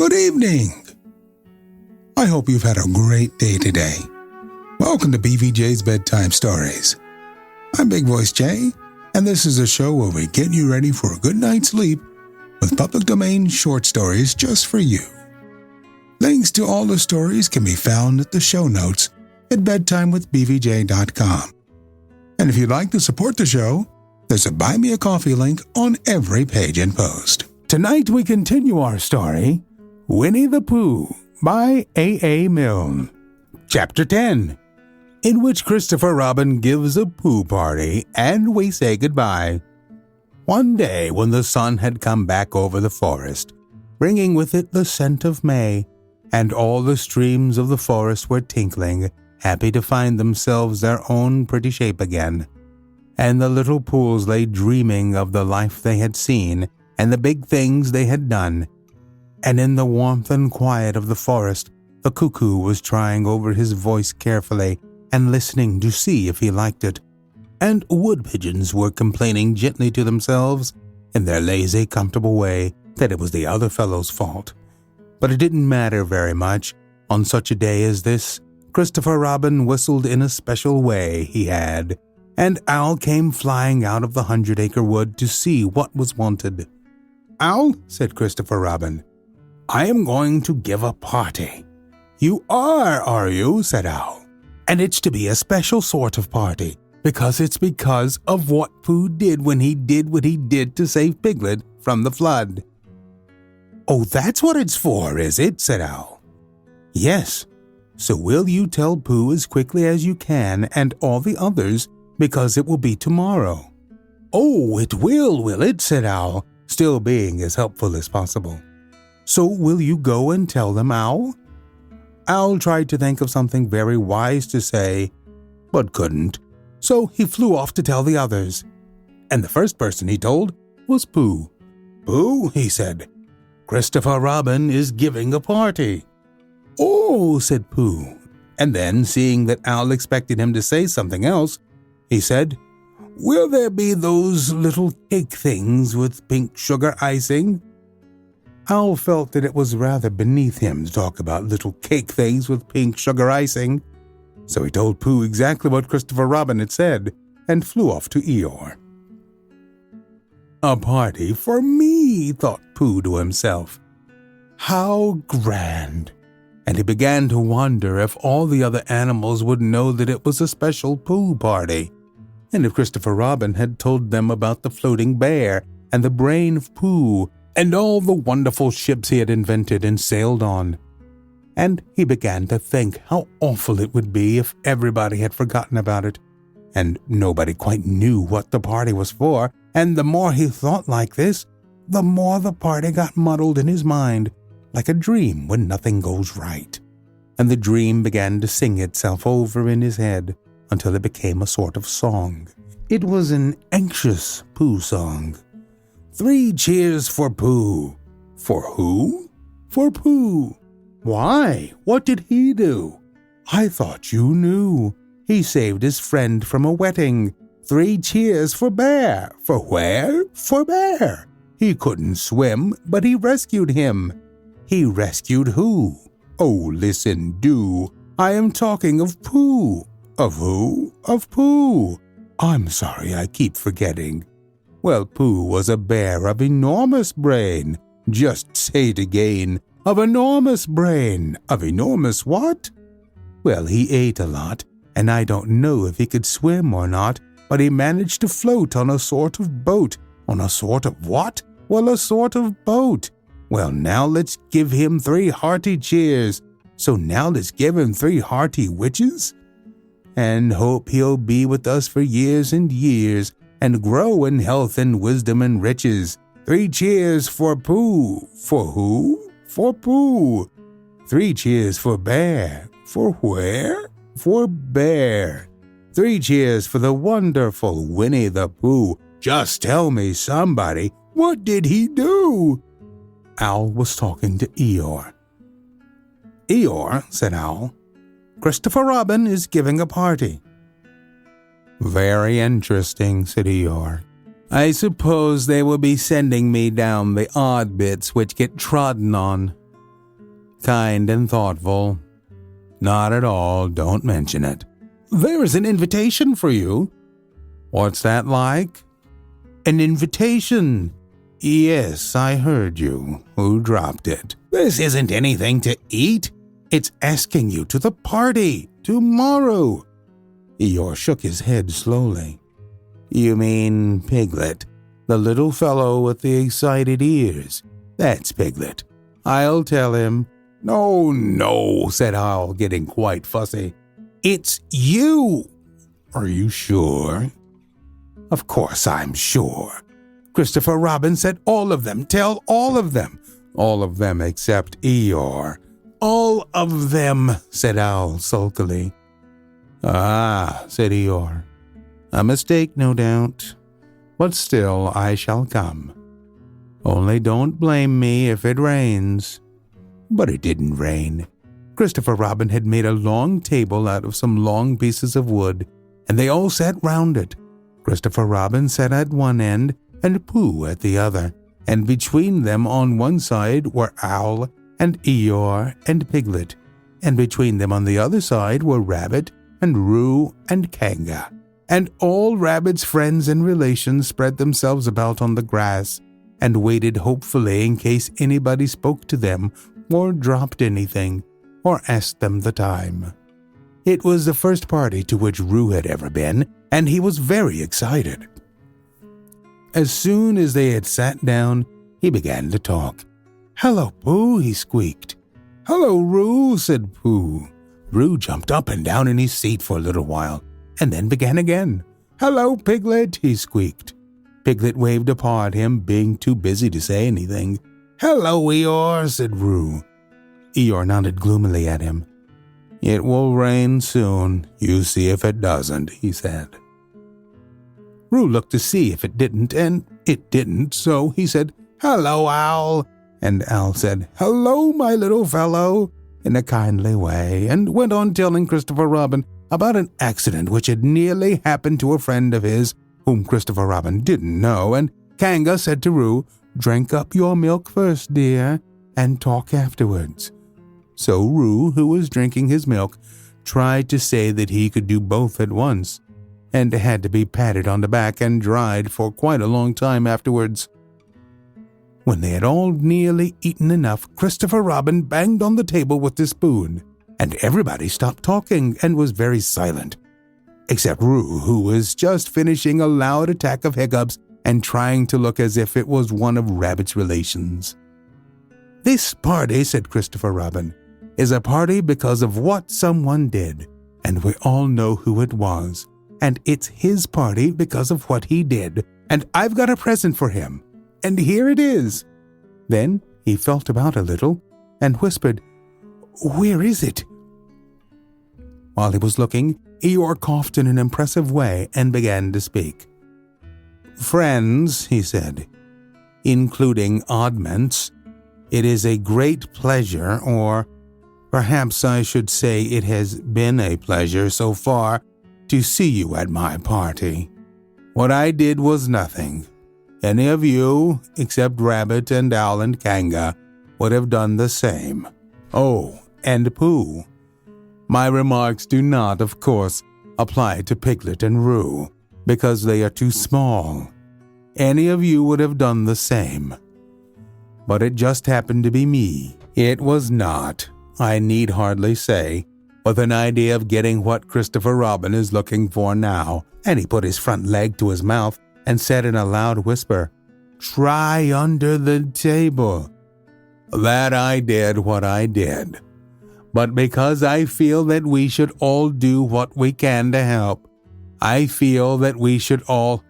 Good evening. I hope you've had a great day today. Welcome to BVJ's Bedtime Stories. I'm Big Voice Jay, and this is a show where we get you ready for a good night's sleep with public domain short stories just for you. Links to all the stories can be found at the show notes at bedtimewithbvj.com. And if you'd like to support the show, there's a Buy Me a Coffee link on every page and post. Tonight we continue our story, Winnie the Pooh by A. Milne. Chapter 10, in which Christopher Robin gives a Pooh party and we say goodbye. One day when the sun had come back over the forest, bringing with it the scent of May, and all the streams of the forest were tinkling, happy to find themselves their own pretty shape again, and the little pools lay dreaming of the life they had seen and the big things they had done, and in the warmth and quiet of the forest, the cuckoo was trying over his voice carefully and listening to see if he liked it, and wood pigeons were complaining gently to themselves, in their lazy, comfortable way, that it was the other fellow's fault. But it didn't matter very much. On such a day as this, Christopher Robin whistled in a special way he had, and Owl came flying out of the 100-acre wood to see what was wanted. "Owl," said Christopher Robin, "I am going to give a party." "You are you?" said Owl. "And it's to be a special sort of party, because it's because of what Pooh did when he did what he did to save Piglet from the flood." "Oh, that's what it's for, is it?" said Owl. "Yes. So will you tell Pooh as quickly as you can and all the others, because it will be tomorrow." "Oh, it will it?" said Owl, still being as helpful as possible. "So will you go and tell them, Owl?" Owl tried to think of something very wise to say, but couldn't, so he flew off to tell the others. And the first person he told was Pooh. "Pooh," he said, "Christopher Robin is giving a party." "Oh," said Pooh, and then, seeing that Owl expected him to say something else, he said, "Will there be those little cake things with pink sugar icing?" Owl felt that it was rather beneath him to talk about little cake things with pink sugar icing, so he told Pooh exactly what Christopher Robin had said and flew off to Eeyore. "A party for me," thought Pooh to himself. "How grand!" And he began to wonder if all the other animals would know that it was a special Pooh party, and if Christopher Robin had told them about the floating bear and the brain of Pooh and all the wonderful ships he had invented and sailed on. And he began to think how awful it would be if everybody had forgotten about it, and nobody quite knew what the party was for, and the more he thought like this, the more the party got muddled in his mind, like a dream when nothing goes right. And the dream began to sing itself over in his head until it became a sort of song. It was an anxious Pooh song. 3 cheers for Pooh. For who? For Pooh. Why? What did he do? I thought you knew. He saved his friend from a wetting. 3 cheers for Bear. For where? For Bear. He couldn't swim, but he rescued him. He rescued who? Oh, listen, do. I am talking of Pooh. Of who? Of Pooh. I'm sorry, I keep forgetting. Well, Pooh was a bear of enormous brain. Just say it again. Of enormous brain. Of enormous what? Well, he ate a lot, and I don't know if he could swim or not, but he managed to float on a sort of boat. On a sort of what? Well, a sort of boat. Well, now let's give him 3 hearty cheers. So now let's give him 3 hearty witches? And hope he'll be with us for years and years, and grow in health and wisdom and riches. 3 cheers for Pooh. For who? For Pooh. 3 cheers for Bear. For where? For Bear. 3 cheers for the wonderful Winnie the Pooh. Just tell me, somebody, what did he do? Owl was talking to Eeyore. "Eeyore," said Owl, "Christopher Robin is giving a party." "Very interesting," said Eeyore. "I suppose they will be sending me down the odd bits which get trodden on." kind and thoughtful. Not at all, don't mention it. There is an invitation for you. What's that like? An invitation. Yes, I heard you. Who dropped it? This isn't anything to eat. It's asking you to the party tomorrow. Eeyore shook his head slowly. You mean Piglet, the little fellow with the excited ears? That's Piglet. I'll tell him. No, said Owl, getting quite fussy. It's you. Are you sure? Of course I'm sure. Christopher Robin said all of them. Tell all of them. All of them except Eeyore. All of them, said Owl sulkily. Ah, said Eeyore. A mistake, no doubt. But still I shall come. Only don't blame me if it rains. But it didn't rain. Christopher Robin had made a long table out of some long pieces of wood, and they all sat round it. Christopher Robin sat at one end, and Pooh at the other, and between them on one side were Owl and Eeyore and Piglet, and between them on the other side were Rabbit and Roo and Kanga. And all Rabbit's friends and relations spread themselves about on the grass, and waited hopefully in case anybody spoke to them or dropped anything, or asked them the time. It was the first party to which Roo had ever been, and he was very excited. As soon as they had sat down, he began to talk. Hello, Pooh, he squeaked. Hello, Roo, said Pooh. Roo jumped up and down in his seat for a little while, and then began again. Hello, Piglet, he squeaked. Piglet waved a paw at him, being too busy to say anything. Hello, Eeyore, said Roo. Eeyore nodded gloomily at him. It will rain soon. You see if it doesn't, he said. Roo looked to see if it didn't, and it didn't, so he said, Hello, Owl. And Owl said, Hello, my little fellow, in a kindly way, and went on telling Christopher Robin about an accident which had nearly happened to a friend of his, whom Christopher Robin didn't know, and Kanga said to Roo, Drink up your milk first, dear, and talk afterwards. So Roo, who was drinking his milk, tried to say that he could do both at once, and had to be patted on the back and dried for quite a long time afterwards. When they had all nearly eaten enough, Christopher Robin banged on the table with the spoon, and everybody stopped talking and was very silent, except Roo, who was just finishing a loud attack of hiccups and trying to look as if it was one of Rabbit's relations. This party, said Christopher Robin, is a party because of what someone did, and we all know who it was, and it's his party because of what he did, and I've got a present for him, and here it is. Then he felt about a little and whispered, Where is it? While he was looking, Eeyore coughed in an impressive way and began to speak. Friends, he said, including oddments, it is a great pleasure, or perhaps I should say it has been a pleasure so far, to see you at my party. What I did was nothing. Any of you, except Rabbit and Owl and Kanga, would have done the same. Oh, and Pooh. My remarks do not, of course, apply to Piglet and Roo, because they are too small. Any of you would have done the same. But it just happened to be me. It was not, I need hardly say, with an idea of getting what Christopher Robin is looking for now, and he put his front leg to his mouth and said in a loud whisper, Try under the table. That I did what I did. But because I feel that we should all do what we can to help, I feel that we should all,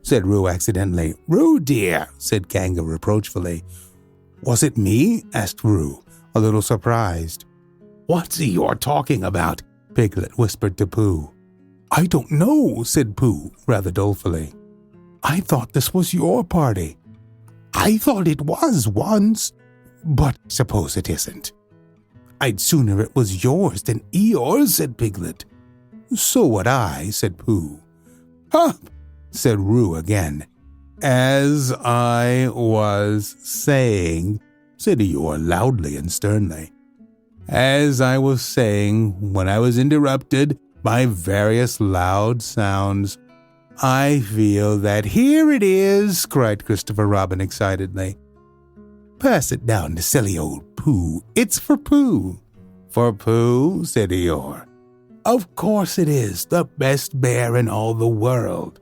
said Roo accidentally. Roo, dear, said Kanga reproachfully. Was it me? Asked Roo, a little surprised. What's you're talking about? Piglet whispered to Pooh. I don't know, said Pooh, rather dolefully. I thought this was your party. I thought it was once, but suppose it isn't. I'd sooner it was yours than Eeyore's, said Piglet. So would I, said Pooh. Huh, said Roo again. As I was saying, said Eeyore loudly and sternly. As I was saying, when I was interrupted by various loud sounds, I feel that here it is, cried Christopher Robin excitedly. Pass it down to silly old Pooh. It's for Pooh. For Pooh, said Eeyore. Of course it is, the best bear in all the world.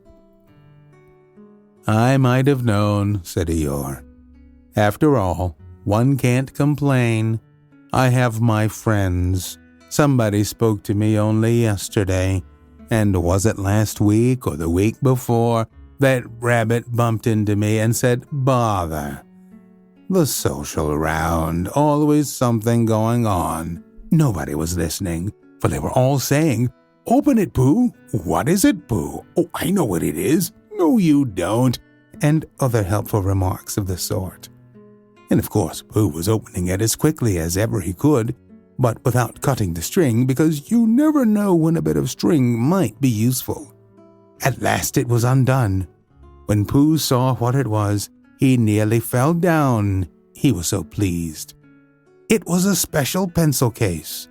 I might have known, said Eeyore. After all, one can't complain. I have my friends. Somebody spoke to me only yesterday, and was it last week or the week before that Rabbit bumped into me and said, bother. The social round, always something going on. Nobody was listening, for they were all saying, open it, Pooh. What is it, Pooh? Oh, I know what it is. No, you don't. And other helpful remarks of the sort. And of course, Pooh was opening it as quickly as ever he could, but without cutting the string, because you never know when a bit of string might be useful. At last it was undone. When Pooh saw what it was, he nearly fell down. He was so pleased. It was a special pencil case.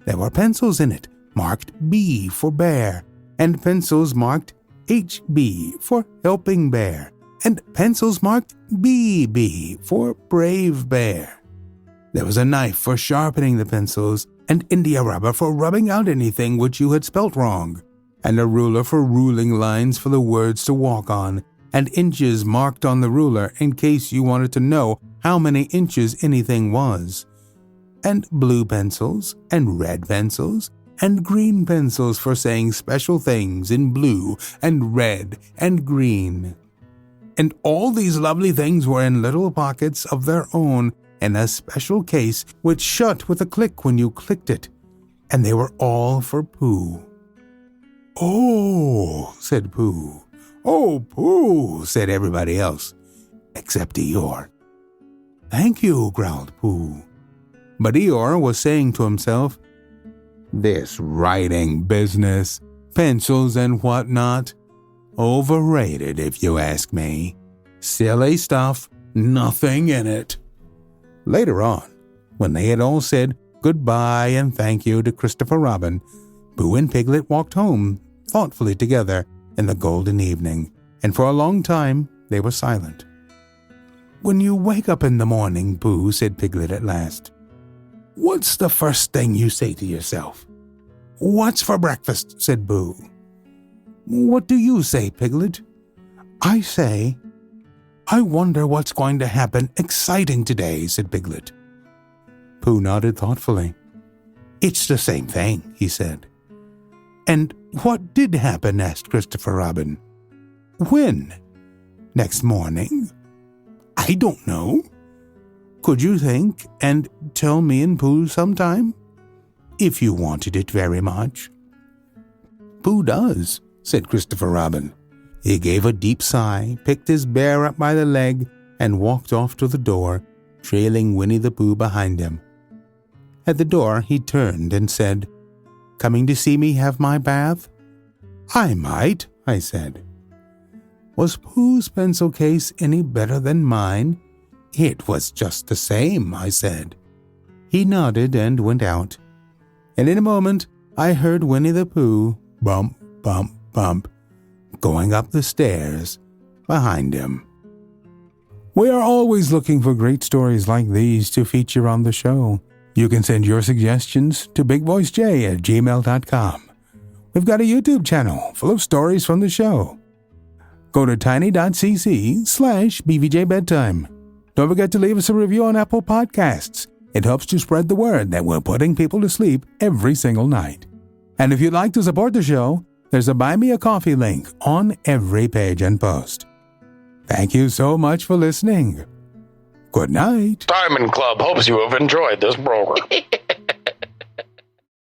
There were pencils in it, marked B for bear, and pencils marked HB for helping bear, and pencils marked BB for brave bear. There was a knife for sharpening the pencils, and India rubber for rubbing out anything which you had spelt wrong, and a ruler for ruling lines for the words to walk on, and inches marked on the ruler in case you wanted to know how many inches anything was, and blue pencils, and red pencils, and green pencils for saying special things in blue and red and green. And all these lovely things were in little pockets of their own in a special case which shut with a click when you clicked it, and they were all for Pooh. Oh, said Pooh. Oh, Pooh, said everybody else, except Eeyore. Thank you, growled Pooh. But Eeyore was saying to himself, this writing business, pencils and whatnot, overrated if you ask me. Silly stuff, nothing in it. Later on, when they had all said goodbye and thank you to Christopher Robin, Pooh and Piglet walked home thoughtfully together in the golden evening, and for a long time they were silent. When you wake up in the morning, Pooh, said Piglet at last, what's the first thing you say to yourself? What's for breakfast? Said Pooh. What do you say, Piglet? I say, I wonder what's going to happen exciting today, said Piglet. Pooh nodded thoughtfully. It's the same thing, he said. And what did happen? Asked Christopher Robin. When? Next morning? I don't know. Could you think and tell me and Pooh sometime? If you wanted it very much. Pooh does, said Christopher Robin. He gave a deep sigh, picked his bear up by the leg, and walked off to the door, trailing Winnie the Pooh behind him. At the door he turned and said, Coming to see me have my bath? I might, I said. Was Pooh's pencil case any better than mine? It was just the same, I said. He nodded and went out. And in a moment I heard Winnie the Pooh, bump, bump, bump, going up the stairs behind him. We are always looking for great stories like these to feature on the show. You can send your suggestions to bigvoicej@gmail.com. We've got a YouTube channel full of stories from the show. Go to tiny.cc/BVJ Bedtime. Don't forget to leave us a review on Apple Podcasts. It helps to spread the word that we're putting people to sleep every single night. And if you'd like to support the show, there's a Buy Me a Coffee link on every page and post. Thank you so much for listening. Good night. Diamond Club hopes you have enjoyed this program.